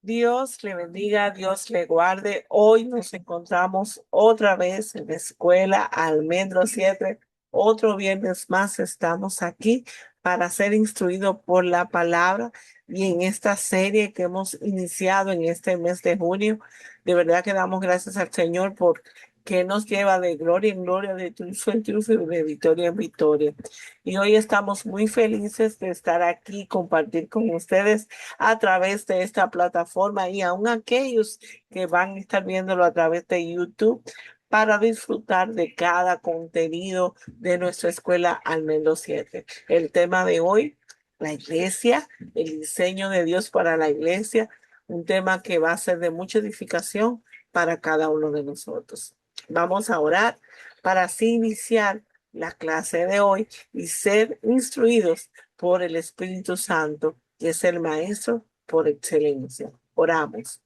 Dios le bendiga, Dios le guarde. Hoy nos encontramos otra vez en la escuela Almendro 7. Otro viernes más estamos aquí para ser instruidos por la palabra y en esta serie que hemos iniciado en este mes de junio. De verdad que damos gracias al Señor por que nos lleva de gloria en gloria, de triunfo en triunfo y de victoria en victoria. Y hoy estamos muy felices de estar aquí y compartir con ustedes a través de esta plataforma y aún aquellos que van a estar viéndolo a través de YouTube para disfrutar de cada contenido de nuestra escuela Almendro 7. El tema de hoy, la iglesia, el diseño de Dios para la iglesia, un tema que va a ser de mucha edificación para cada uno de nosotros. Vamos a orar para así iniciar la clase de hoy y ser instruidos por el Espíritu Santo, que es el Maestro por excelencia. Oramos.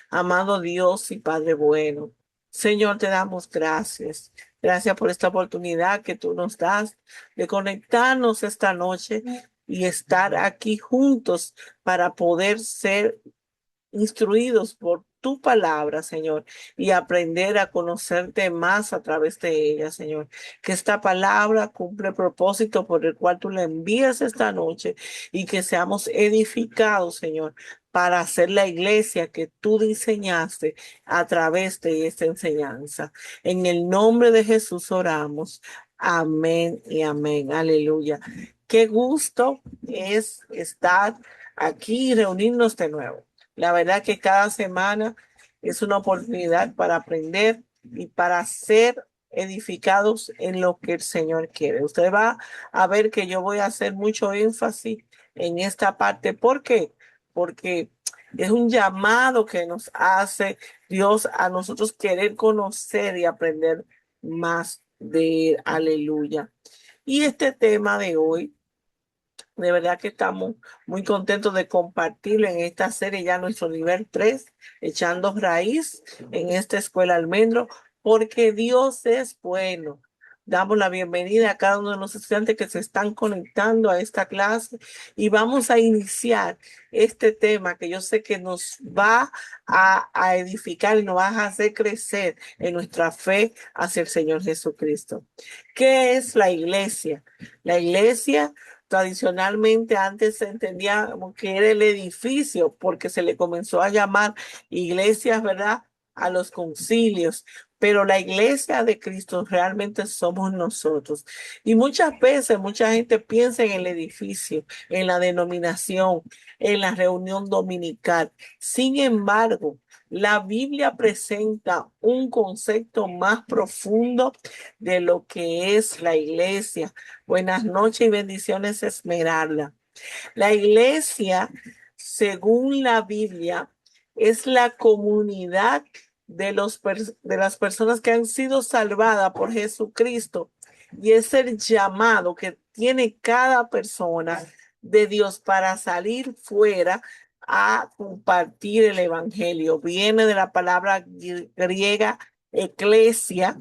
Amado Dios y Padre bueno, Señor, te damos gracias. Gracias por esta oportunidad que tú nos das de conectarnos esta noche y estar aquí juntos para poder ser instruidos por tu palabra, Señor, y aprender a conocerte más a través de ella, Señor. Que esta palabra cumple el propósito por el cual tú la envías esta noche y que seamos edificados, Señor, para hacer la iglesia que tú diseñaste a través de esta enseñanza. En el nombre de Jesús oramos. Amén y amén. Aleluya. Qué gusto es estar aquí y reunirnos de nuevo. La verdad que cada semana es una oportunidad para aprender y para ser edificados en lo que el Señor quiere. Usted va a ver que yo voy a hacer mucho énfasis en esta parte. ¿Por qué? Porque es un llamado que nos hace Dios a nosotros querer conocer y aprender más de él. Aleluya. Y este tema de hoy, de verdad que estamos muy contentos de compartirlo en esta serie, ya nuestro nivel 3 echando raíz en esta escuela Almendro, porque Dios es bueno. Damos la bienvenida a cada uno de los estudiantes que se están conectando a esta clase y vamos a iniciar este tema que yo sé que nos va a edificar y nos va a hacer crecer en nuestra fe hacia el Señor Jesucristo. ¿Qué es la iglesia? La iglesia tradicionalmente antes se entendía como que era el edificio, porque se le comenzó a llamar iglesias, ¿verdad? A los concilios, pero la iglesia de Cristo realmente somos nosotros. Y muchas veces mucha gente piensa en el edificio, en la denominación, en la reunión dominical. Sin embargo, la Biblia presenta un concepto más profundo de lo que es la iglesia. Buenas noches y bendiciones, Esmeralda. La iglesia, según la Biblia, es la comunidad de las personas que han sido salvadas por Jesucristo y es el llamado que tiene cada persona de Dios para salir fuera a compartir el evangelio. Viene de la palabra griega eclesia,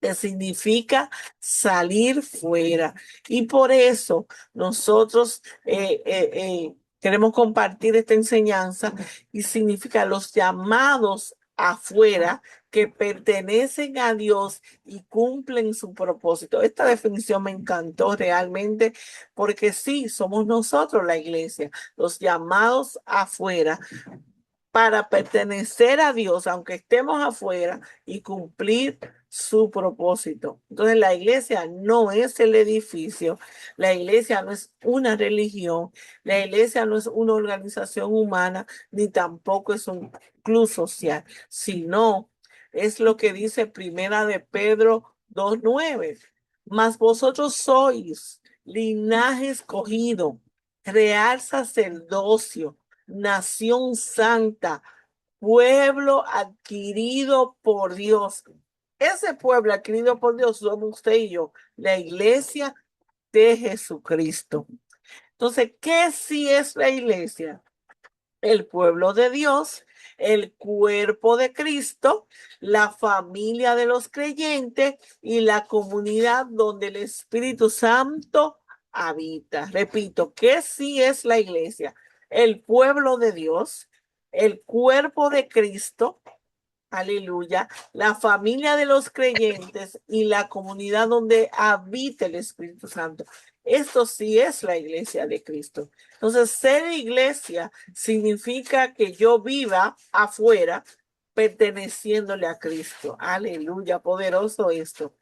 que significa salir fuera. Y por eso nosotros queremos compartir esta enseñanza y significa los llamados afuera que pertenecen a Dios y cumplen su propósito. Esta definición me encantó realmente porque sí, somos nosotros la iglesia, los llamados afuera para pertenecer a Dios, aunque estemos afuera, y cumplir su propósito. Entonces, la iglesia no es el edificio, la iglesia no es una religión, la iglesia no es una organización humana, ni tampoco es un club social, sino es lo que dice Primera de Pedro 2:9. Mas vosotros sois linaje escogido, real sacerdocio, nación santa, pueblo adquirido por Dios. Ese pueblo adquirido por Dios somos usted y yo, la iglesia de Jesucristo. Entonces, ¿qué sí es la iglesia? El pueblo de Dios, el cuerpo de Cristo, la familia de los creyentes y la comunidad donde el Espíritu Santo habita. Repito, ¿qué sí es la iglesia? el pueblo de Dios, el cuerpo de Cristo, aleluya, la familia de los creyentes y la comunidad donde habita el Espíritu Santo. Esto sí es la iglesia de Cristo. Entonces, ser iglesia significa que yo viva afuera perteneciéndole a Cristo. Aleluya, poderoso esto.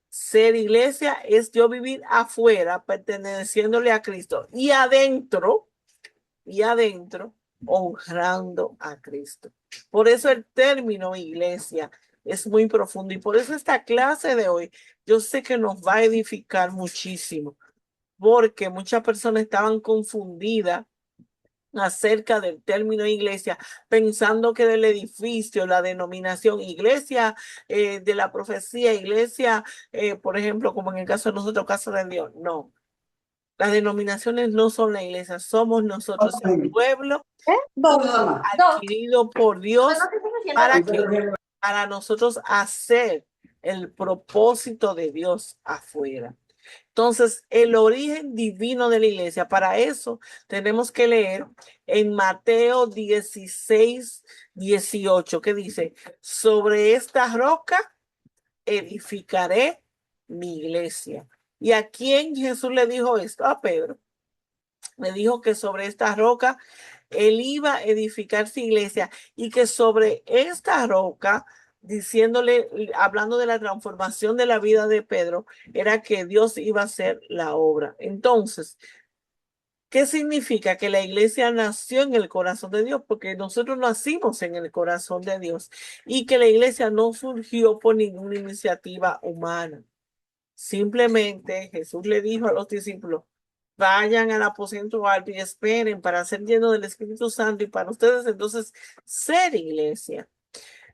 Ser iglesia es yo vivir afuera perteneciéndole a Cristo y adentro honrando a Cristo. Por eso el término iglesia es muy profundo y por eso esta clase de hoy yo sé que nos va a edificar muchísimo, porque muchas personas estaban confundidas acerca del término iglesia, pensando que del edificio, la denominación iglesia de la profecía, iglesia, por ejemplo, como en el caso de nosotros, Casa de Dios. No, las denominaciones no son la iglesia, somos nosotros el pueblo adquirido por Dios. ¿Para qué? Para nosotros hacer el propósito de Dios afuera. Entonces, el origen divino de la iglesia, para eso tenemos que leer en Mateo 16, 18, que dice, sobre esta roca edificaré mi iglesia. ¿Y a quién Jesús le dijo esto? A Pedro. Le dijo que sobre esta roca él iba a edificar su iglesia y que sobre esta roca, diciéndole, hablando de la transformación de la vida de Pedro, era que Dios iba a hacer la obra. Entonces, ¿qué significa? Que la iglesia nació en el corazón de Dios, porque nosotros nacimos en el corazón de Dios y que la iglesia no surgió por ninguna iniciativa humana. Simplemente Jesús le dijo a los discípulos, vayan al aposento alto y esperen para ser llenos del Espíritu Santo y para ustedes entonces ser iglesia.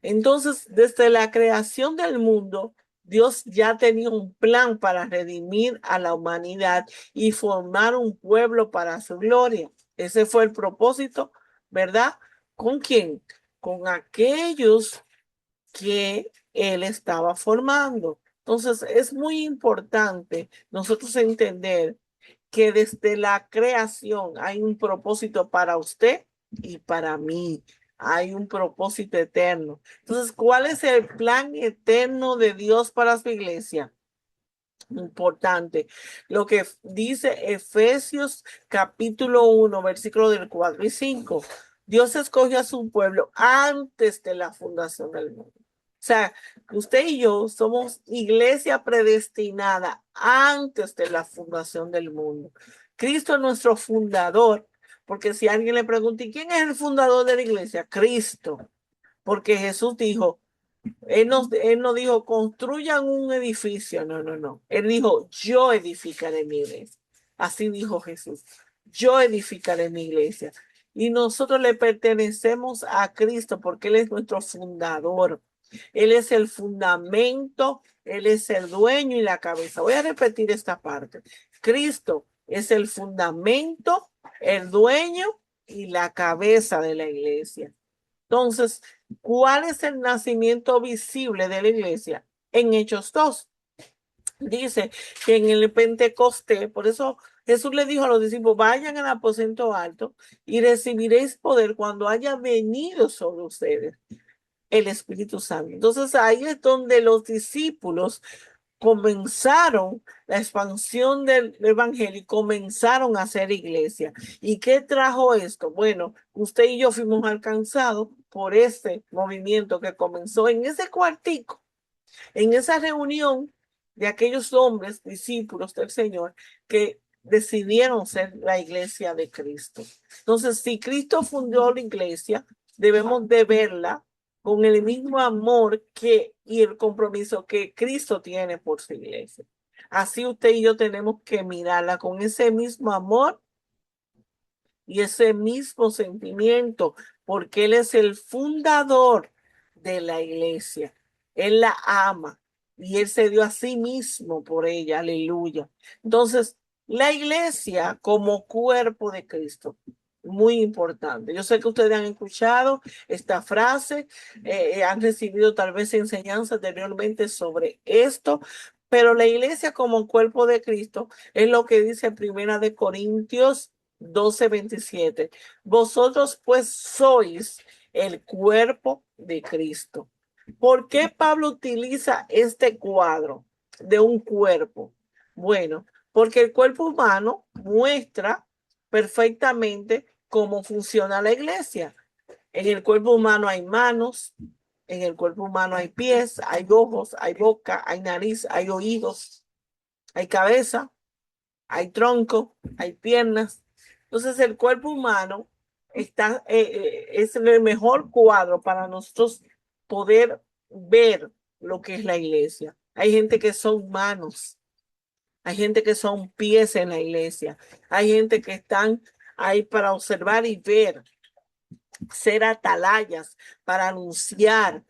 Entonces, desde la creación del mundo, Dios ya tenía un plan para redimir a la humanidad y formar un pueblo para su gloria. Ese fue el propósito, ¿verdad? ¿Con quién? Con aquellos que él estaba formando. Entonces, es muy importante nosotros entender que desde la creación hay un propósito para usted y para mí. Hay un propósito eterno. Entonces, ¿cuál es el plan eterno de Dios para su iglesia? Importante. Lo que dice Efesios capítulo 1, versículo del 4 y 5. Dios escogió a su pueblo antes de la fundación del mundo. O sea, usted y yo somos iglesia predestinada antes de la fundación del mundo. Cristo es nuestro fundador, porque si alguien le pregunta, ¿y quién es el fundador de la iglesia? Cristo, porque Jesús dijo, él no dijo, construyan un edificio, no, no, no. Él dijo, yo edificaré mi iglesia. Así dijo Jesús, yo edificaré mi iglesia. Y nosotros le pertenecemos a Cristo porque Él es nuestro fundador. Él es el fundamento, Él es el dueño y la cabeza. Voy a repetir esta parte. Cristo es el fundamento, el dueño y la cabeza de la iglesia. Entonces, ¿cuál es el nacimiento visible de la iglesia? En Hechos 2. Dice que en el Pentecostés, por eso Jesús le dijo a los discípulos, vayan al aposento alto y recibiréis poder cuando haya venido sobre ustedes el Espíritu Santo. Entonces ahí es donde los discípulos comenzaron la expansión del evangelio y comenzaron a hacer iglesia. ¿Y qué trajo esto? Bueno, usted y yo fuimos alcanzados por este movimiento que comenzó en ese cuartico, en esa reunión de aquellos hombres, discípulos del Señor, que decidieron ser la iglesia de Cristo. Entonces, si Cristo fundó la iglesia, debemos de verla con el mismo amor y el compromiso que Cristo tiene por su iglesia. Así usted y yo tenemos que mirarla con ese mismo amor y ese mismo sentimiento, porque Él es el fundador de la iglesia. Él la ama y Él se dio a sí mismo por ella. Aleluya. Entonces, la iglesia como cuerpo de Cristo, muy importante. Yo sé que ustedes han escuchado esta frase, han recibido tal vez enseñanza anteriormente sobre esto, pero la iglesia como cuerpo de Cristo es lo que dice Primera de Corintios 12:27. Vosotros pues sois el cuerpo de Cristo. ¿Por qué Pablo utiliza este cuadro de un cuerpo? Bueno, porque el cuerpo humano muestra perfectamente cómo funciona la iglesia. En el cuerpo humano hay manos, en el cuerpo humano hay pies, hay ojos, hay boca, hay nariz, hay oídos, hay cabeza, hay tronco, hay piernas. Entonces el cuerpo humano es el mejor cuadro para nosotros poder ver lo que es la iglesia. Hay gente que son manos, hay gente que son pies en la iglesia, hay gente que están ahí para observar y ver, ser atalayas, para anunciar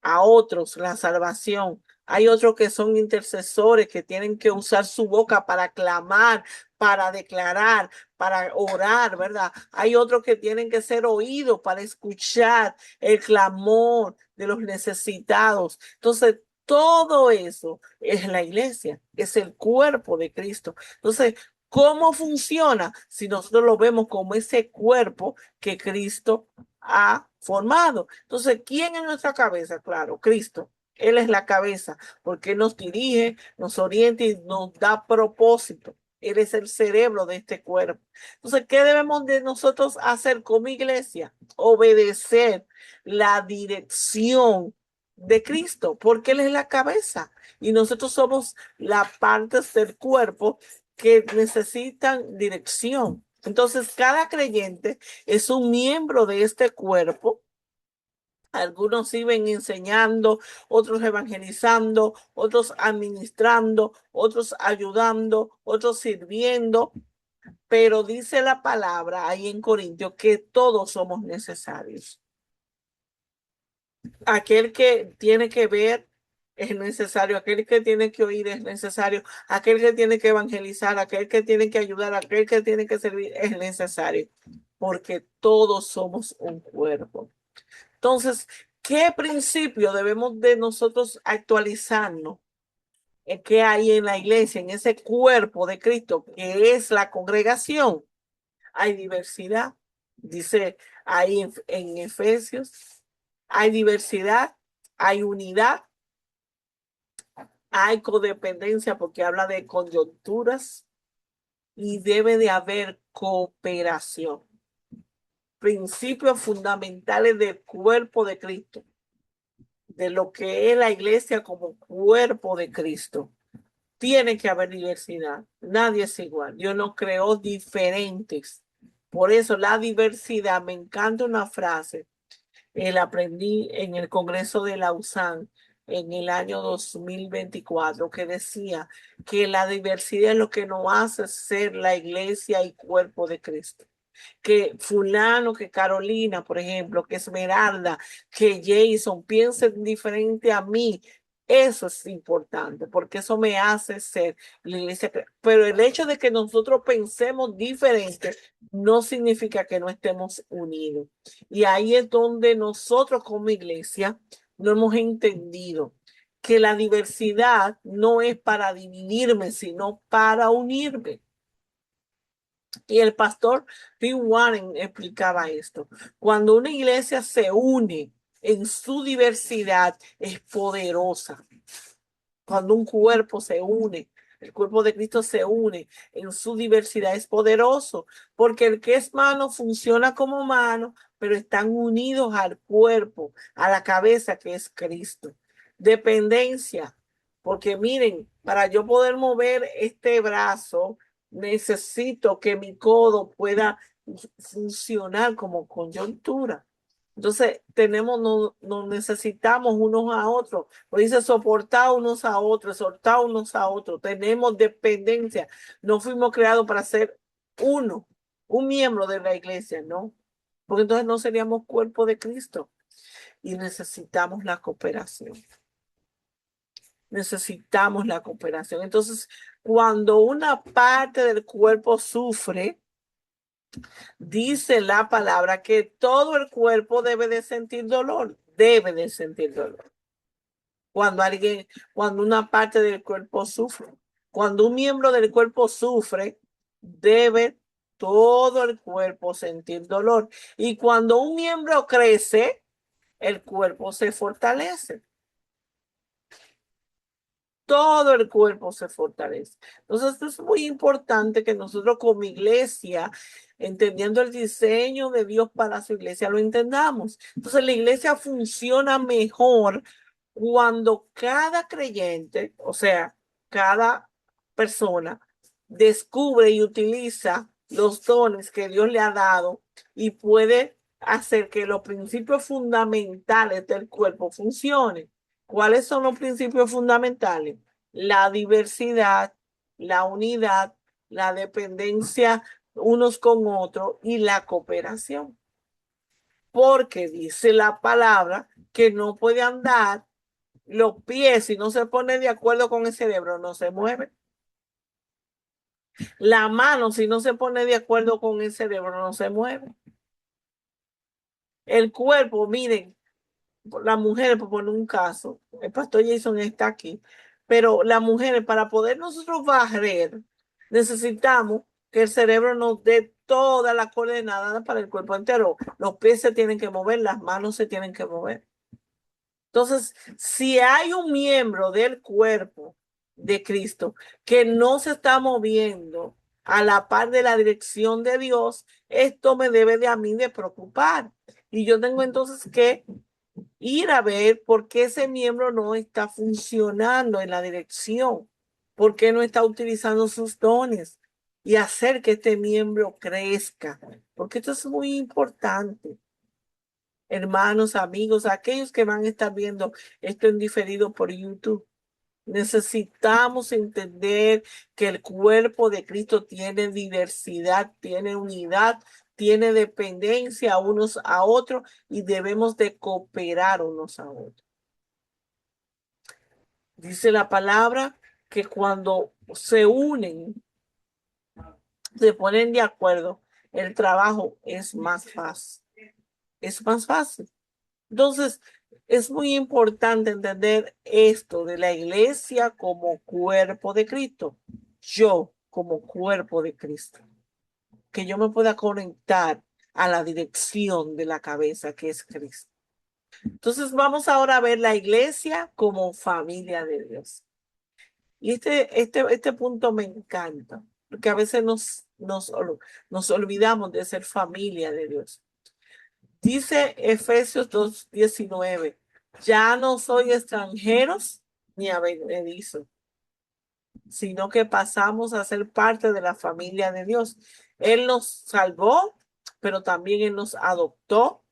a otros la salvación. Hay otros que son intercesores que tienen que usar su boca para clamar, para declarar, para orar, ¿verdad? Hay otros que tienen que ser oídos para escuchar el clamor de los necesitados. Entonces, todo eso es la iglesia, es el cuerpo de Cristo. Entonces, ¿cómo funciona si nosotros lo vemos como ese cuerpo que Cristo ha formado? Entonces, ¿quién es nuestra cabeza? Claro, Cristo. Él es la cabeza porque Él nos dirige, nos orienta y nos da propósito. Él es el cerebro de este cuerpo. Entonces, ¿qué debemos de nosotros hacer como iglesia? Obedecer la dirección de Cristo, porque Él es la cabeza y nosotros somos las partes del cuerpo que necesitan dirección. Entonces, cada creyente es un miembro de este cuerpo. Algunos siguen enseñando, otros evangelizando, otros administrando, otros ayudando, otros sirviendo, pero dice la palabra ahí en Corintios que todos somos necesarios. Aquel que tiene que ver es necesario, aquel que tiene que oír es necesario, aquel que tiene que evangelizar, aquel que tiene que ayudar, aquel que tiene que servir es necesario, porque todos somos un cuerpo. Entonces, ¿qué principio debemos de nosotros actualizarnos? ¿Qué hay en la iglesia, en ese cuerpo de Cristo, que es la congregación? Hay diversidad, dice ahí en Efesios, hay diversidad, hay unidad, hay codependencia porque habla de coyunturas y debe de haber cooperación. Principios fundamentales del cuerpo de Cristo, de lo que es la iglesia como cuerpo de Cristo. Tiene que haber diversidad. Nadie es igual. Dios nos creó diferentes. Por eso la diversidad, me encanta una frase, la aprendí en el Congreso de Lausanne en el año 2024, que decía que la diversidad es lo que nos hace ser la iglesia y cuerpo de Cristo. Que fulano, que Carolina, por ejemplo, que Esmeralda, que Jason piensen diferente a mí. Eso es importante porque eso me hace ser la iglesia. Pero el hecho de que nosotros pensemos diferente no significa que no estemos unidos. Y ahí es donde nosotros como iglesia no hemos entendido que la diversidad no es para dividirme, sino para unirme. Y el pastor Rick Warren explicaba esto. Cuando una iglesia se une en su diversidad, es poderosa. Cuando un cuerpo se une, el cuerpo de Cristo se une en su diversidad, es poderoso, porque el que es mano funciona como mano, pero están unidos al cuerpo, a la cabeza que es Cristo. Dependencia, porque miren, para yo poder mover este brazo, necesito que mi codo pueda funcionar como coyuntura. Entonces, nos necesitamos unos a otros. Pues dice soportar unos a otros, exhortar unos a otros. Tenemos dependencia. No fuimos creados para ser uno, un miembro de la iglesia, ¿no? Porque entonces no seríamos cuerpo de Cristo. Y necesitamos la cooperación. Necesitamos la cooperación. Entonces, cuando una parte del cuerpo sufre, dice la palabra que todo el cuerpo debe de sentir dolor, debe de sentir dolor. Cuando una parte del cuerpo sufre, cuando un miembro del cuerpo sufre, debe todo el cuerpo sentir dolor. Y cuando un miembro crece, el cuerpo se fortalece. Todo el cuerpo se fortalece. Entonces, es muy importante que nosotros como iglesia, entendiendo el diseño de Dios para su iglesia, lo entendamos. Entonces, la iglesia funciona mejor cuando cada creyente, o sea, cada persona, descubre y utiliza los dones que Dios le ha dado y puede hacer que los principios fundamentales del cuerpo funcionen. ¿Cuáles son los principios fundamentales? La diversidad, la unidad, la dependencia unos con otros y la cooperación. Porque dice la palabra que no puede andar los pies, si no se pone de acuerdo con el cerebro, no se mueve. La mano, si no se pone de acuerdo con el cerebro, no se mueve. El cuerpo, miren, las mujeres, por poner un caso, el pastor Jason está aquí, pero las mujeres, para poder nosotros barrer, necesitamos que el cerebro nos dé todas las coordenadas para el cuerpo entero. Los pies se tienen que mover, las manos se tienen que mover. Entonces, si hay un miembro del cuerpo de Cristo que no se está moviendo a la par de la dirección de Dios, esto me debe de a mí de preocupar. Y yo tengo entonces que ir a ver por qué ese miembro no está funcionando en la dirección, por qué no está utilizando sus dones y hacer que este miembro crezca, porque esto es muy importante. Hermanos, amigos, aquellos que van a estar viendo esto en diferido por YouTube, necesitamos entender que el cuerpo de Cristo tiene diversidad, tiene unidad, tiene dependencia unos a otros y debemos de cooperar unos a otros. Dice la palabra que cuando se unen, se ponen de acuerdo, el trabajo es más fácil. Es más fácil. Entonces, es muy importante entender esto de la iglesia como cuerpo de Cristo. Yo como cuerpo de Cristo. Que yo me pueda conectar a la dirección de la cabeza que es Cristo. Entonces, vamos ahora a ver la iglesia como familia de Dios. Y este punto me encanta, porque a veces nos olvidamos de ser familia de Dios. Dice Efesios 2:19, ya no soy extranjeros ni advenedizos, sino que pasamos a ser parte de la familia de Dios. Él nos salvó, pero también Él nos adoptó.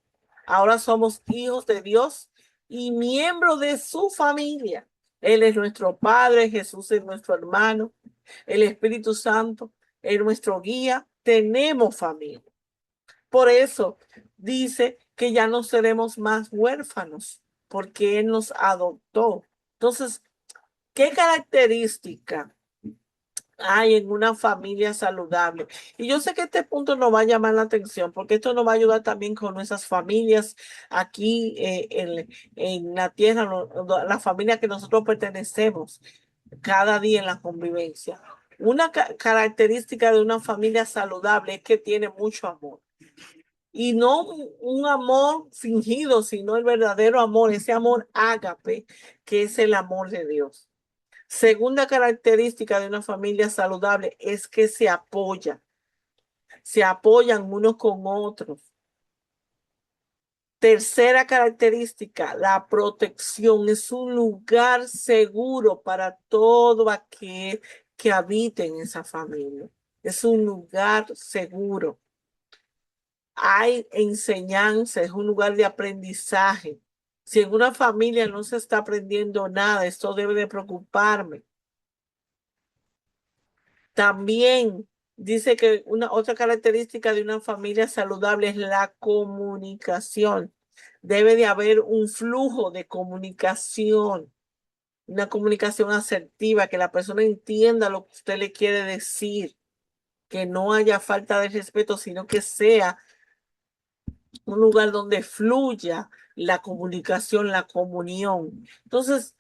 Ahora somos hijos de Dios y miembros de su familia. Él es nuestro Padre, Jesús es nuestro hermano, el Espíritu Santo es nuestro guía. Tenemos familia. Por eso dice que ya no seremos más huérfanos, porque Él nos adoptó. Entonces, ¿qué característica hay en una familia saludable? Y yo sé que este punto nos va a llamar la atención, porque esto nos va a ayudar también con nuestras familias aquí en la tierra, la familia que nosotros pertenecemos cada día en la convivencia. Una característica de una familia saludable es que tiene mucho amor. Y no un amor fingido, sino el verdadero amor, ese amor ágape, que es el amor de Dios. Segunda característica de una familia saludable es que se apoyan unos con otros. Tercera característica, la protección es un lugar seguro para todo aquel que habite en esa familia. Es un lugar seguro. Hay enseñanza, es un lugar de aprendizaje. Si en una familia no se está aprendiendo nada, esto debe de preocuparme. También dice que una otra característica de una familia saludable es la comunicación. Debe de haber un flujo de comunicación, una comunicación asertiva, que la persona entienda lo que usted le quiere decir, que no haya falta de respeto, sino que sea un lugar donde fluya la comunicación, la comunión. Entonces,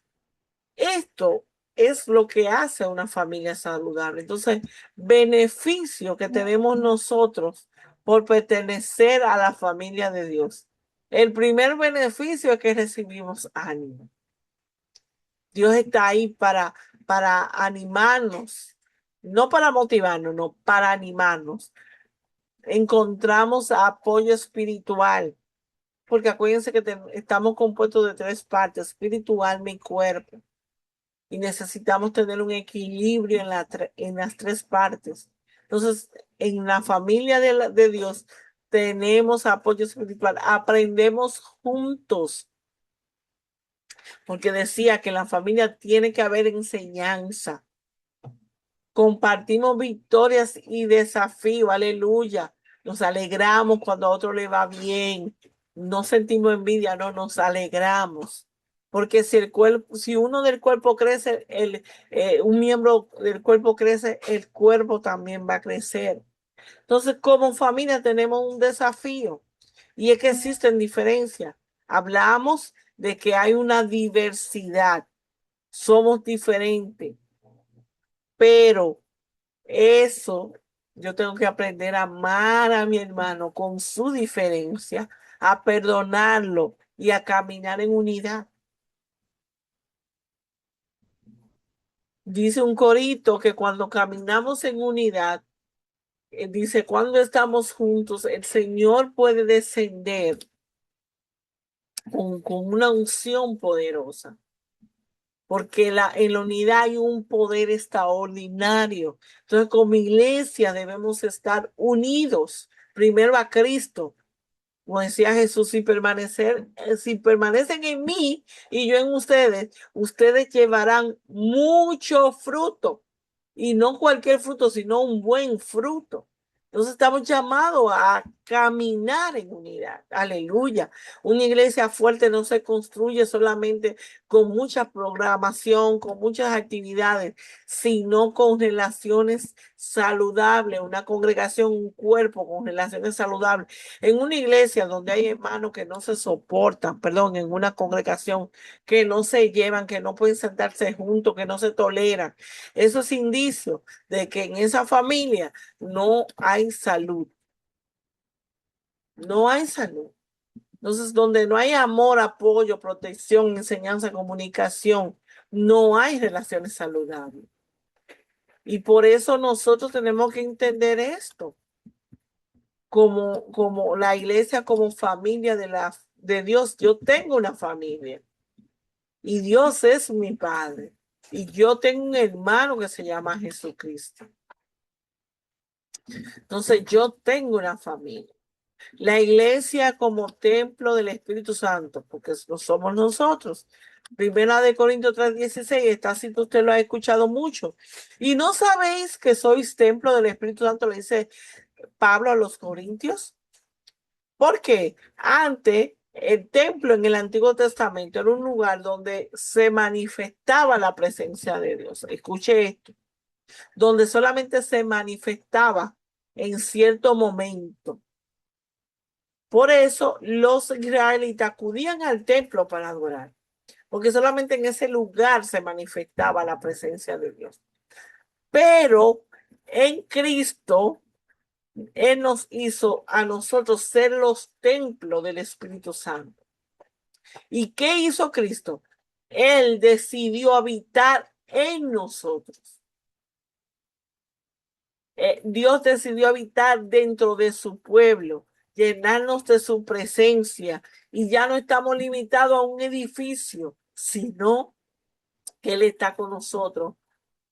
esto es lo que hace una familia saludable. Entonces, beneficio que tenemos nosotros por pertenecer a la familia de Dios. El primer beneficio es que recibimos ánimo. Dios está ahí para animarnos, no para motivarnos, no, para animarnos. Encontramos apoyo espiritual, porque acuérdense que estamos compuestos de tres partes, espiritual, alma y cuerpo, y necesitamos tener un equilibrio en las tres partes. Entonces, en la familia de Dios tenemos apoyo espiritual, aprendemos juntos, porque decía que en la familia tiene que haber enseñanza. Compartimos victorias y desafíos, aleluya. Nos alegramos cuando a otro le va bien. No sentimos envidia, no, nos alegramos. Porque si uno del cuerpo crece, un miembro del cuerpo crece, el cuerpo también va a crecer. Entonces, como familia tenemos un desafío y es que existen diferencias. Hablamos de que hay una diversidad, somos diferentes, pero eso, yo tengo que aprender a amar a mi hermano con su diferencia, a perdonarlo y a caminar en unidad. Dice un corito que cuando caminamos en unidad, dice, cuando estamos juntos, el Señor puede descender con una unción poderosa, porque en la unidad hay un poder extraordinario. Entonces, como iglesia debemos estar unidos, primero a Cristo. Como decía Jesús, si permanecen en mí y yo en ustedes, ustedes llevarán mucho fruto. Y no cualquier fruto, sino un buen fruto. Entonces estamos llamados a caminar en unidad. Aleluya. Una iglesia fuerte no se construye solamente con mucha programación, con muchas actividades, sino con relaciones saludables. Una congregación, un cuerpo con relaciones saludables. En una iglesia donde hay hermanos que no se soportan, perdón, en una congregación que no se llevan, que no pueden sentarse juntos, que no se toleran. Eso es indicio de que en esa familia no hay salud. No hay salud. Entonces, donde no hay amor, apoyo, protección, enseñanza, comunicación, no hay relaciones saludables. Y por eso nosotros tenemos que entender esto como la iglesia, como familia de Dios. Yo tengo una familia y Dios es mi padre. Y yo tengo un hermano que se llama Jesucristo. Entonces yo tengo una familia. La iglesia como templo del Espíritu Santo, porque no somos nosotros. Primera de Corintios 3:16, está así que usted lo ha escuchado mucho. Y no sabéis que sois templo del Espíritu Santo, le dice Pablo a los Corintios. Porque antes el templo en el Antiguo Testamento era un lugar donde se manifestaba la presencia de Dios. Escuche esto, donde solamente se manifestaba en cierto momento. Por eso los israelitas acudían al templo para adorar, porque solamente en ese lugar se manifestaba la presencia de Dios. Pero en Cristo, Él nos hizo a nosotros ser los templos del Espíritu Santo. ¿Y qué hizo Cristo? Él decidió habitar en nosotros. Dios decidió habitar dentro de su pueblo, llenarnos de su presencia, y ya no estamos limitados a un edificio, sino que Él está con nosotros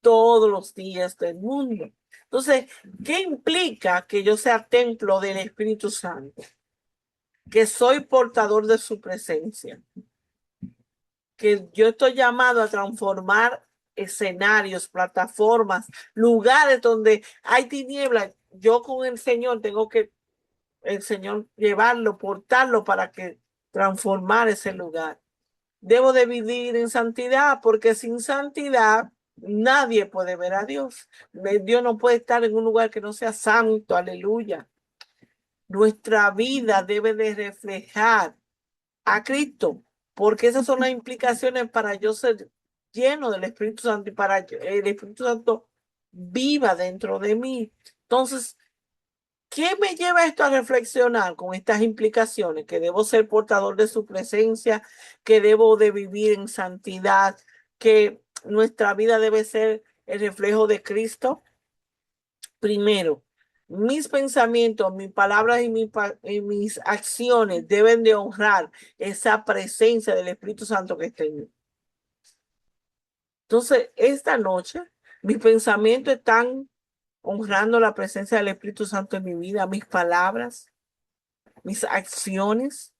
todos los días del mundo. Entonces, ¿qué implica que yo sea templo del Espíritu Santo? Que soy portador de su presencia, que yo estoy llamado a transformar escenarios, plataformas, lugares donde hay tinieblas. Yo con el Señor tengo que, el Señor llevarlo, portarlo para que transformar ese lugar. Debo de vivir en santidad, porque sin santidad nadie puede ver a Dios. Dios no puede estar en un lugar que no sea santo, aleluya. Nuestra vida debe de reflejar a Cristo, porque esas son las implicaciones para yo ser lleno del Espíritu Santo y para que el Espíritu Santo viva dentro de mí. Entonces, ¿qué me lleva esto a reflexionar con estas implicaciones? Que debo ser portador de su presencia, que debo de vivir en santidad, que nuestra vida debe ser el reflejo de Cristo. Primero, mis pensamientos, mis palabras y mis acciones deben de honrar esa presencia del Espíritu Santo que está en mí. Entonces, esta noche, mis pensamientos están honrando la presencia del Espíritu Santo en mi vida, mis palabras, mis acciones.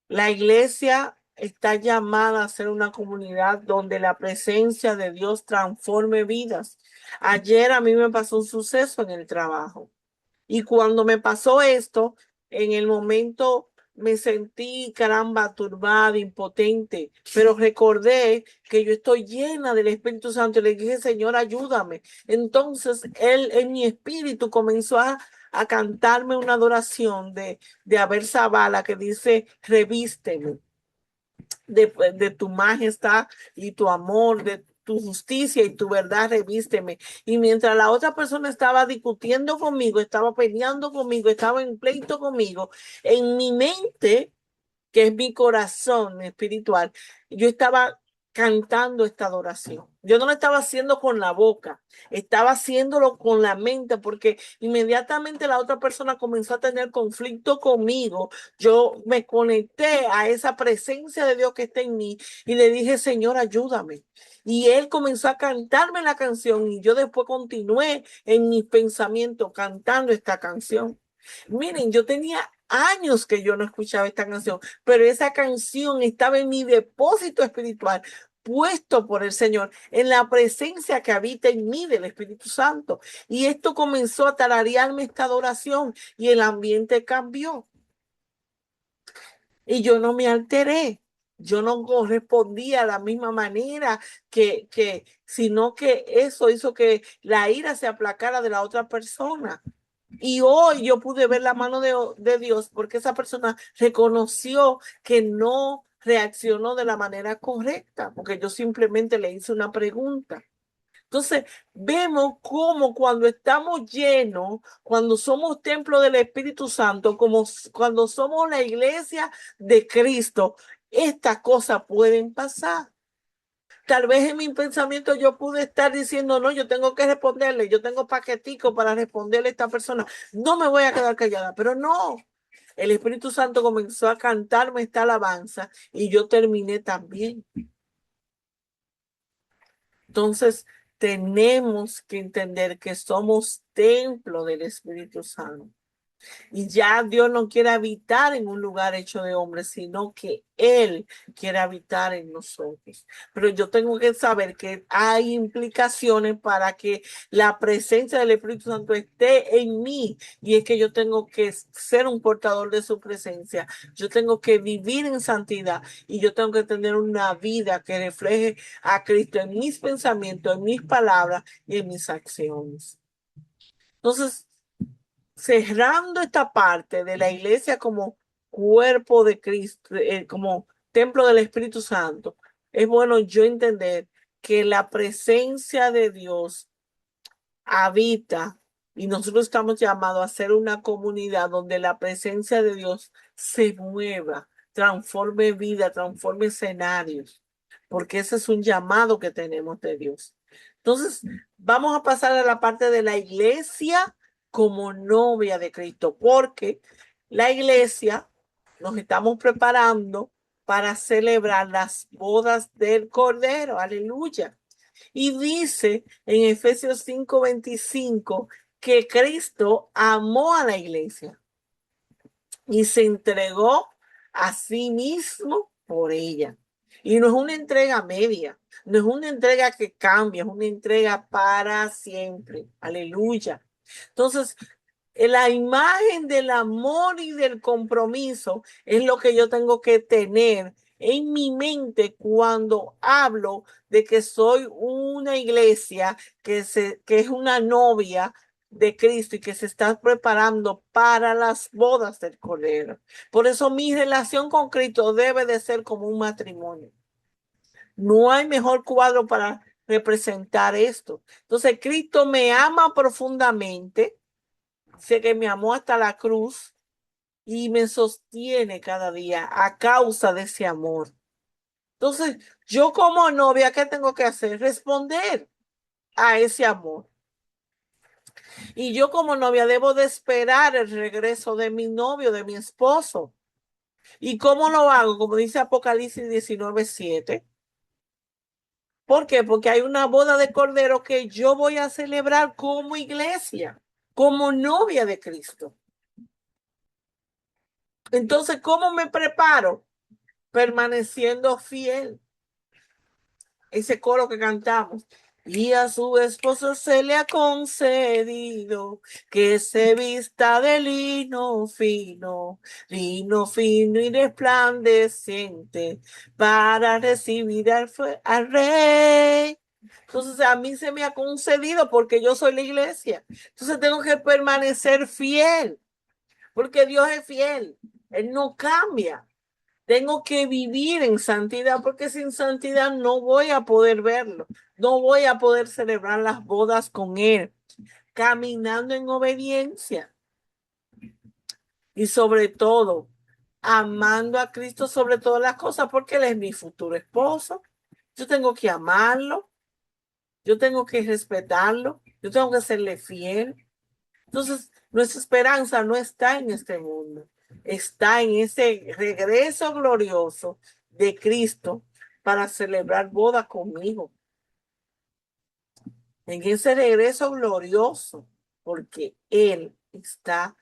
La iglesia está llamada a ser una comunidad donde la presencia de Dios transforme vidas. Ayer a mí me pasó un suceso en el trabajo. Y cuando me pasó esto, en el momento me sentí, caramba, turbada, impotente, pero recordé que yo estoy llena del Espíritu Santo y le dije, Señor, ayúdame. Entonces, Él en mi espíritu comenzó a cantarme una adoración de Abel Zabala que dice, revísteme de tu majestad y tu amor, de tu justicia y tu verdad, revísteme. Y mientras la otra persona estaba discutiendo conmigo, estaba peleando conmigo, estaba en pleito conmigo, en mi mente, que es mi corazón espiritual, yo estaba cantando esta adoración. Yo no lo estaba haciendo con la boca, estaba haciéndolo con la mente, porque inmediatamente la otra persona comenzó a tener conflicto conmigo. Yo me conecté a esa presencia de Dios que está en mí y le dije, Señor, ayúdame. Y él comenzó a cantarme la canción y yo después continué en mis pensamientos cantando esta canción. Miren, yo tenía años que yo no escuchaba esta canción, pero esa canción estaba en mi depósito espiritual, puesto por el Señor, en la presencia que habita en mí del Espíritu Santo. Y esto comenzó a tararearme esta adoración y el ambiente cambió. Y yo no me alteré. Yo no correspondía de la misma manera sino que eso hizo que la ira se aplacara de la otra persona. Y hoy yo pude ver la mano de Dios porque esa persona reconoció que no reaccionó de la manera correcta, porque yo simplemente le hice una pregunta. Entonces, vemos cómo cuando estamos llenos, cuando somos templo del Espíritu Santo, como cuando somos la iglesia de Cristo, estas cosas pueden pasar. Tal vez en mi pensamiento yo pude estar diciendo, no, yo tengo que responderle, yo tengo paquetico para responderle a esta persona, no me voy a quedar callada, pero no. El Espíritu Santo comenzó a cantarme esta alabanza y yo terminé también. Entonces, tenemos que entender que somos templo del Espíritu Santo. Y ya Dios no quiere habitar en un lugar hecho de hombres, sino que Él quiere habitar en nosotros. Pero yo tengo que saber que hay implicaciones para que la presencia del Espíritu Santo esté en mí. Y es que yo tengo que ser un portador de su presencia. Yo tengo que vivir en santidad y yo tengo que tener una vida que refleje a Cristo en mis pensamientos, en mis palabras y en mis acciones. Entonces, cerrando esta parte de la iglesia como cuerpo de Cristo, como templo del Espíritu Santo, es bueno yo entender que la presencia de Dios habita y nosotros estamos llamados a ser una comunidad donde la presencia de Dios se mueva, transforme vida, transforme escenarios, porque ese es un llamado que tenemos de Dios. Entonces, vamos a pasar a la parte de la iglesia como novia de Cristo, porque la iglesia nos estamos preparando para celebrar las bodas del Cordero. Aleluya. Y dice en Efesios 5:25 que Cristo amó a la iglesia y se entregó a sí mismo por ella. Y no es una entrega media, no es una entrega que cambia, es una entrega para siempre. Aleluya. Entonces, la imagen del amor y del compromiso es lo que yo tengo que tener en mi mente cuando hablo de que soy una iglesia que es una novia de Cristo y que se está preparando para las bodas del Cordero. Por eso mi relación con Cristo debe de ser como un matrimonio. No hay mejor cuadro para representar esto. Entonces, Cristo me ama profundamente, sé que me amó hasta la cruz y me sostiene cada día a causa de ese amor. Entonces, yo como novia, ¿qué tengo que hacer? Responder a ese amor. Y yo como novia debo de esperar el regreso de mi novio, de mi esposo. ¿Y cómo lo hago? Como dice Apocalipsis 19:7. ¿Por qué? Porque hay una boda de cordero que yo voy a celebrar como iglesia, como novia de Cristo. Entonces, ¿cómo me preparo? Permaneciendo fiel. Ese coro que cantamos. Y a su esposo se le ha concedido que se vista de lino fino y resplandeciente, para recibir al rey. Entonces a mí se me ha concedido porque yo soy la iglesia. Entonces tengo que permanecer fiel, porque Dios es fiel. Él no cambia. Tengo que vivir en santidad porque sin santidad no voy a poder verlo, no voy a poder celebrar las bodas con Él, caminando en obediencia y sobre todo amando a Cristo sobre todas las cosas porque Él es mi futuro esposo. Yo tengo que amarlo, yo tengo que respetarlo, yo tengo que serle fiel. Entonces, nuestra esperanza no está en este mundo, está en ese regreso glorioso de Cristo para celebrar boda conmigo, en ese regreso glorioso, porque Él está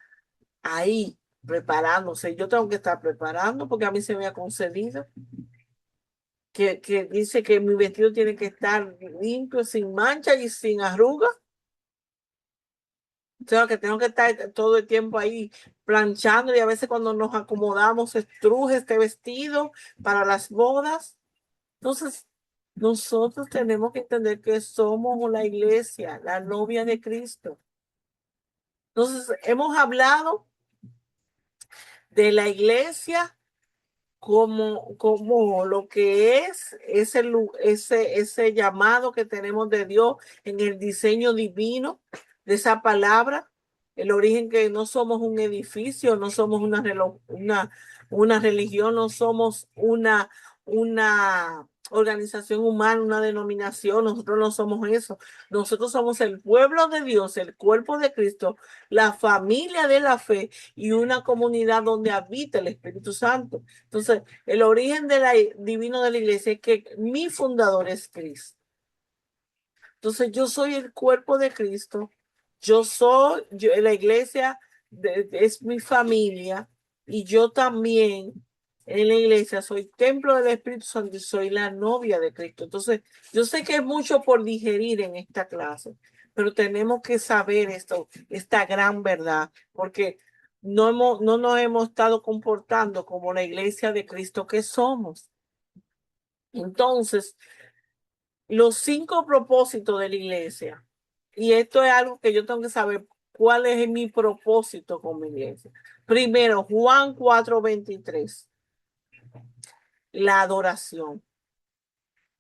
ahí preparándose. Yo tengo que estar preparando porque a mí se me ha concedido que dice que mi vestido tiene que estar limpio, sin mancha y sin arrugas. O sea, que tengo que estar todo el tiempo ahí planchando y a veces cuando nos acomodamos estruje este vestido para las bodas. Entonces, nosotros tenemos que entender que somos la iglesia, la novia de Cristo. Entonces, hemos hablado de la iglesia como lo que es ese llamado que tenemos de Dios en el diseño divino de esa palabra, el origen que no somos un edificio, no somos una religión, no somos una organización humana, una denominación, nosotros no somos eso, nosotros somos el pueblo de Dios, el cuerpo de Cristo, la familia de la fe y una comunidad donde habita el Espíritu Santo. Entonces, el origen divino de la iglesia es que mi fundador es Cristo. Entonces, yo soy el cuerpo de Cristo. La iglesia es mi familia y yo también en la iglesia soy templo del Espíritu Santo y soy la novia de Cristo. Entonces, yo sé que hay mucho por digerir en esta clase, pero tenemos que saber esta gran verdad, porque no nos hemos estado comportando como la iglesia de Cristo que somos. Entonces, los 5 propósitos de la iglesia, y esto es algo que yo tengo que saber cuál es mi propósito con mi iglesia. Primero, Juan 4:23, la adoración.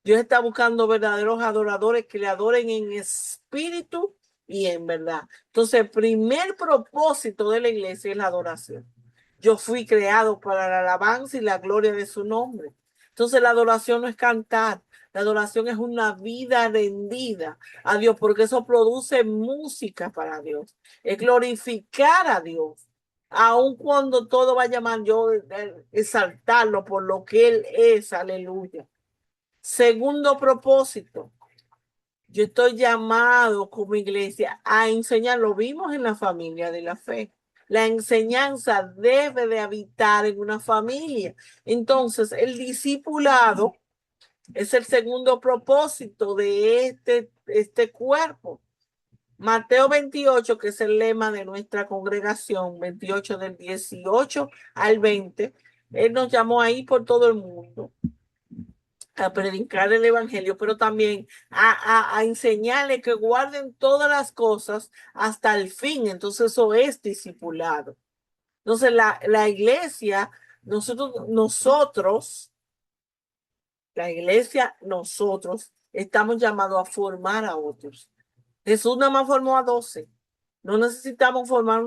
Dios está buscando verdaderos adoradores que le adoren en espíritu y en verdad. Entonces, el primer propósito de la iglesia es la adoración. Yo fui creado para la alabanza y la gloria de su nombre. Entonces, la adoración no es cantar, la adoración es una vida rendida a Dios, porque eso produce música para Dios, es glorificar a Dios. Aun cuando todo vaya mal, yo exaltarlo por lo que Él es, aleluya. Segundo propósito, yo estoy llamado como iglesia a enseñar, lo vimos en la familia de la fe. La enseñanza debe de habitar en una familia. Entonces, el discipulado es el segundo propósito de este cuerpo. Mateo 28, que es el lema de nuestra congregación, 28 del 18 al 20, Él nos llamó ahí por todo el mundo a predicar el evangelio, pero también a enseñarle que guarden todas las cosas hasta el fin. Entonces eso es discipulado. Entonces la iglesia, nosotros La iglesia, nosotros estamos llamados a formar a otros. Jesús nada más formó a 12. No necesitamos formar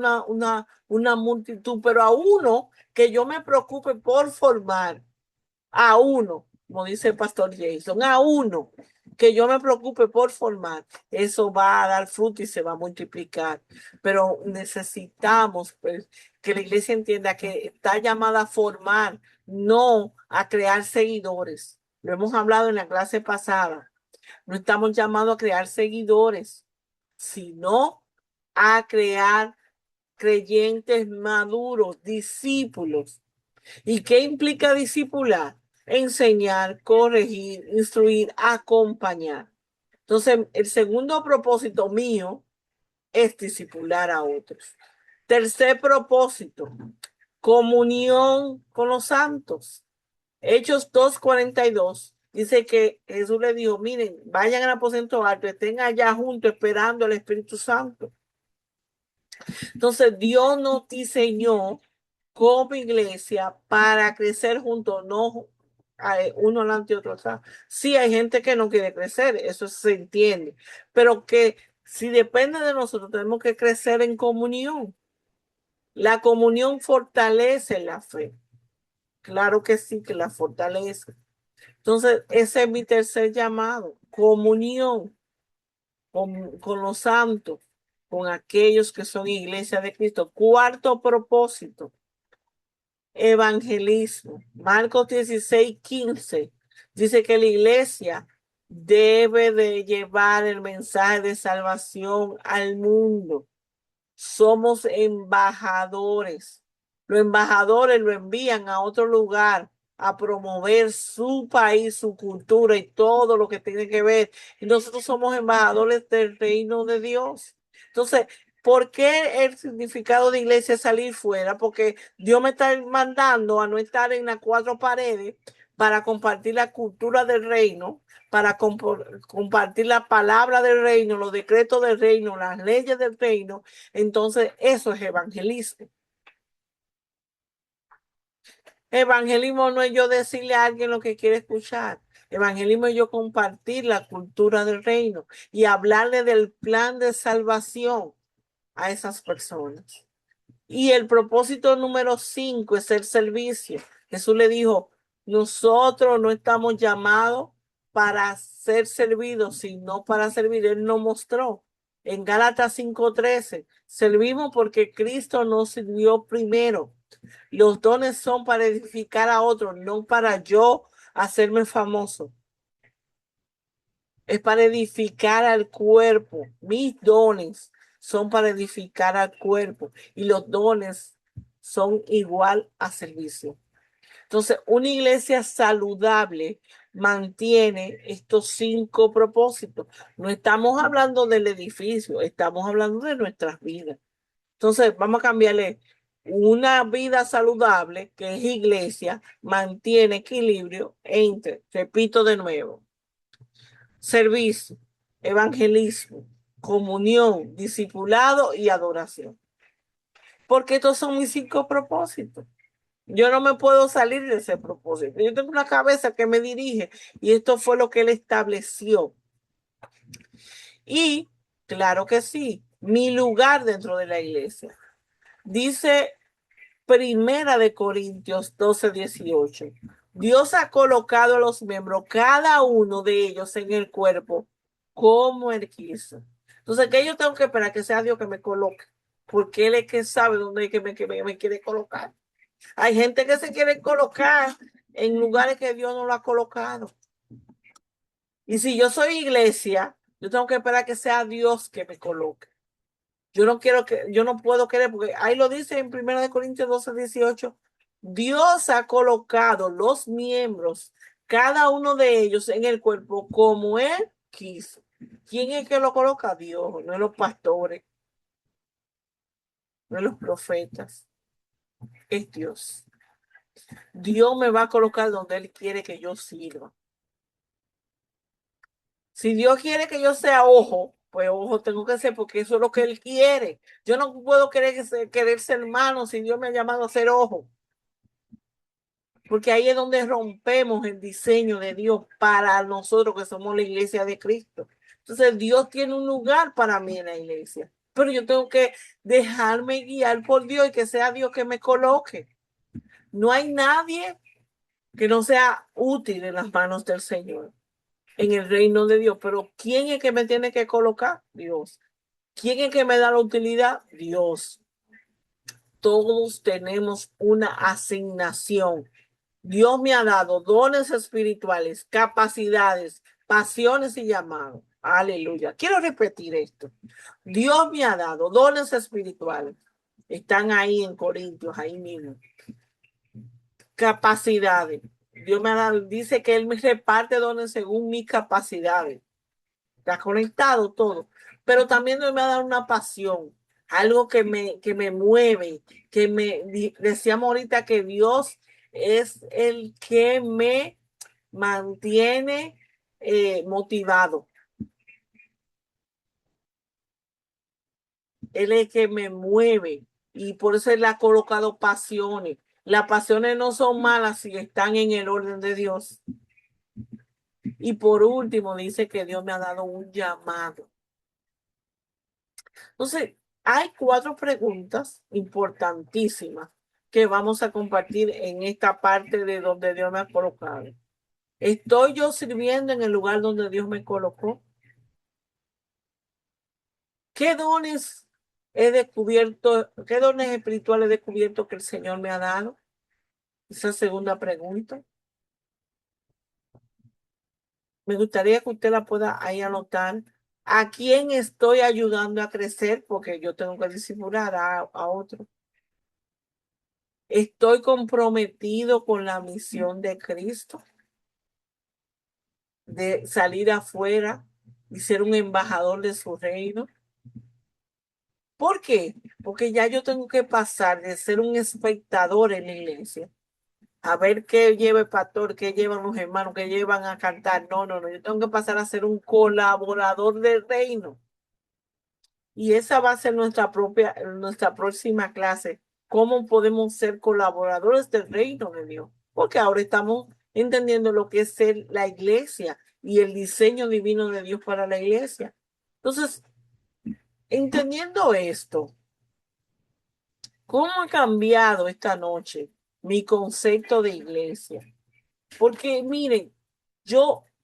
una multitud, pero a uno que yo me preocupe por formar, a uno, como dice el pastor Jason, a uno que yo me preocupe por formar, eso va a dar fruto y se va a multiplicar. Pero necesitamos pues, que la iglesia entienda que está llamada a formar, no a crear seguidores. Lo hemos hablado en la clase pasada. No estamos llamados a crear seguidores, sino a crear creyentes maduros, discípulos. ¿Y qué implica discipular? Enseñar, corregir, instruir, acompañar. Entonces, el segundo propósito mío es discipular a otros. Tercer propósito, comunión con los santos. Hechos 2:42 dice que Jesús le dijo, miren, vayan al aposento alto, estén allá juntos esperando al Espíritu Santo. Entonces, Dios nos diseñó como iglesia para crecer juntos, no uno delante y otro atrás. Sí, hay gente que no quiere crecer, eso se entiende, pero que si depende de nosotros, tenemos que crecer en comunión. La comunión fortalece la fe. Claro que sí, que la fortalece. Entonces, ese es mi tercer llamado, comunión con los santos, con aquellos que son iglesia de Cristo. Cuarto propósito, evangelismo. Marcos 16:15 dice que la iglesia debe de llevar el mensaje de salvación al mundo. Somos embajadores. Los embajadores lo envían a otro lugar a promover su país, su cultura y todo lo que tiene que ver. Y nosotros somos embajadores del reino de Dios. Entonces, ¿por qué el significado de iglesia es salir fuera? Porque Dios me está mandando a no estar en las cuatro paredes para compartir la cultura del reino, para compartir la palabra del reino, los decretos del reino, las leyes del reino. Entonces, eso es evangelismo. Evangelismo no es yo decirle a alguien lo que quiere escuchar. Evangelismo es yo compartir la cultura del reino y hablarle del plan de salvación a esas personas. Y el propósito número 5 es el servicio. Jesús le dijo, nosotros no estamos llamados para ser servidos, sino para servir. Él nos mostró en Gálatas 5:13, servimos porque Cristo nos sirvió primero. Los dones son para edificar a otros, no para yo hacerme famoso. Es para edificar al cuerpo. Mis dones son para edificar al cuerpo y los dones son igual a servicio. Entonces, una iglesia saludable mantiene estos 5 propósitos. No estamos hablando del edificio, estamos hablando de nuestras vidas. Entonces, vamos a cambiarle. Una vida saludable, que es iglesia, mantiene equilibrio entre, repito de nuevo, servicio, evangelismo, comunión, discipulado y adoración. Porque estos son mis 5 propósitos. Yo no me puedo salir de ese propósito. Yo tengo una cabeza que me dirige y esto fue lo que él estableció. Y claro que sí, mi lugar dentro de la iglesia. Dice Primera de Corintios 12:18. Dios ha colocado a los miembros, cada uno de ellos en el cuerpo, como él quiso. Entonces, ¿qué yo tengo que esperar? Que sea Dios que me coloque. Porque él es que sabe dónde es que me quiere colocar. Hay gente que se quiere colocar en lugares que Dios no lo ha colocado. Y si yo soy iglesia, yo tengo que esperar que sea Dios que me coloque. Yo no puedo querer, porque ahí lo dice en 1 Corintios 12:18. Dios ha colocado los miembros, cada uno de ellos en el cuerpo como él quiso. ¿Quién es que lo coloca? Dios, no los pastores, no los profetas, es Dios. Dios me va a colocar donde él quiere que yo sirva. Si Dios quiere que yo sea ojo, pues ojo tengo que ser porque eso es lo que él quiere. Yo no puedo querer ser hermano si Dios me ha llamado a ser ojo. porque ahí es donde rompemos el diseño de Dios para nosotros que somos la iglesia de Cristo. Entonces Dios tiene un lugar para mí en la iglesia, pero yo tengo que dejarme guiar por Dios y que sea Dios que me coloque. No hay nadie que no sea útil en las manos del Señor, en el reino de Dios, pero ¿quién es que me tiene que colocar? Dios. ¿Quién es que me da la utilidad? Dios. Todos tenemos una asignación. Dios me ha dado dones espirituales, capacidades, pasiones y llamados. Aleluya. Quiero repetir esto. Dios me ha dado dones espirituales. Están ahí en Corintios, ahí mismo. Capacidades. Dios me ha dado, dice que Él me reparte dones según mis capacidades. Está conectado todo. Pero también Dios me ha dado una pasión, algo que me mueve, que decíamos ahorita que Dios es el que me mantiene motivado. Él es el que me mueve y por eso Él ha colocado pasiones. Las pasiones no son malas si están en el orden de Dios. Y por último dice que Dios me ha dado un llamado. Entonces, hay 4 preguntas importantísimas que vamos a compartir en esta parte de donde Dios me ha colocado. ¿Estoy yo sirviendo en el lugar donde Dios me colocó? ¿Qué dones he descubierto, qué dones espirituales he descubierto que el Señor me ha dado? Esa segunda pregunta. Me gustaría que usted la pueda ahí anotar. ¿A quién estoy ayudando a crecer? Porque yo tengo que disipular a otro. Estoy comprometido con la misión de Cristo, de salir afuera y ser un embajador de su reino. ¿Por qué? Porque ya yo tengo que pasar de ser un espectador en la iglesia a ver qué lleva el pastor, qué llevan los hermanos, qué llevan a cantar. No, no, no. Yo tengo que pasar a ser un colaborador del reino. Y esa va a ser nuestra próxima clase. ¿Cómo podemos ser colaboradores del reino de Dios? Porque ahora estamos entendiendo lo que es ser la iglesia y el diseño divino de Dios para la iglesia. Entonces, entendiendo esto, ¿cómo ha cambiado esta noche mi concepto de iglesia? Porque miren,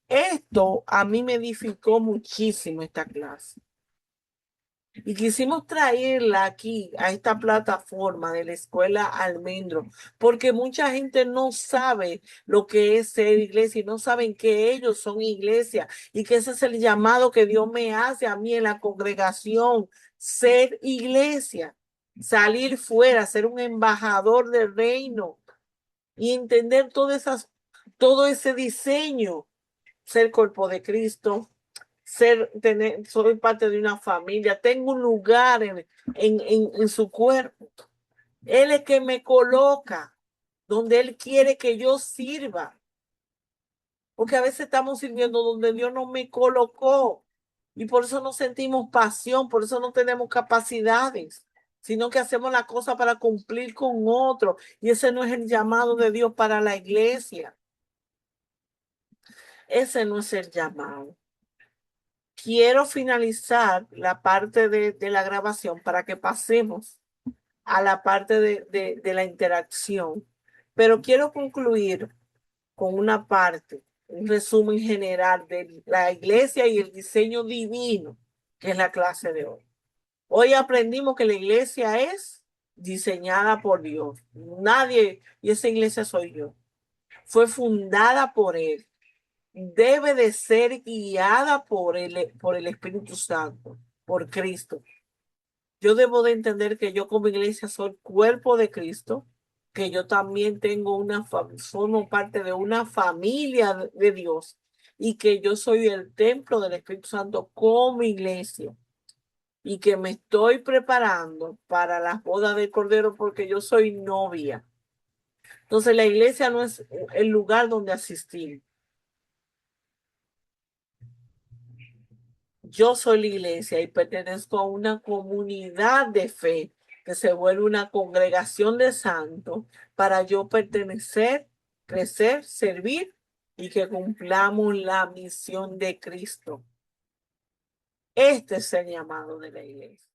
esto a mí me edificó muchísimo esta clase. Y quisimos traerla aquí a esta plataforma de la Escuela Almendro, porque mucha gente no sabe lo que es ser iglesia y no saben que ellos son iglesia y que ese es el llamado que Dios me hace a mí en la congregación, ser iglesia, salir fuera, ser un embajador del reino y entender todo ese diseño, ser cuerpo de Cristo, soy parte de una familia, tengo un lugar en su cuerpo. Él es que me coloca donde Él quiere que yo sirva. Porque a veces estamos sirviendo donde Dios no me colocó. Y por eso no sentimos pasión, por eso no tenemos capacidades, sino que hacemos la cosa para cumplir con otro. Y ese no es el llamado de Dios para la iglesia. Ese no es el llamado. Quiero finalizar la parte de la grabación para que pasemos a la parte de la interacción, pero quiero concluir con una parte, un resumen general de la iglesia y el diseño divino, que es la clase de hoy. Hoy aprendimos que la iglesia es diseñada por Dios. Nadie, y esa iglesia soy yo, fue fundada por Él, debe de ser guiada por el Espíritu Santo, por Cristo. Yo debo de entender que yo como iglesia soy cuerpo de Cristo, que yo también tengo formo parte de una familia de Dios y que yo soy el templo del Espíritu Santo como iglesia y que me estoy preparando para las bodas del Cordero porque yo soy novia. Entonces la iglesia no es el lugar donde asistir. Yo soy la iglesia y pertenezco a una comunidad de fe que se vuelve una congregación de santos para yo pertenecer crecer, servir y que cumplamos la misión de Cristo. Este es el llamado de la iglesia.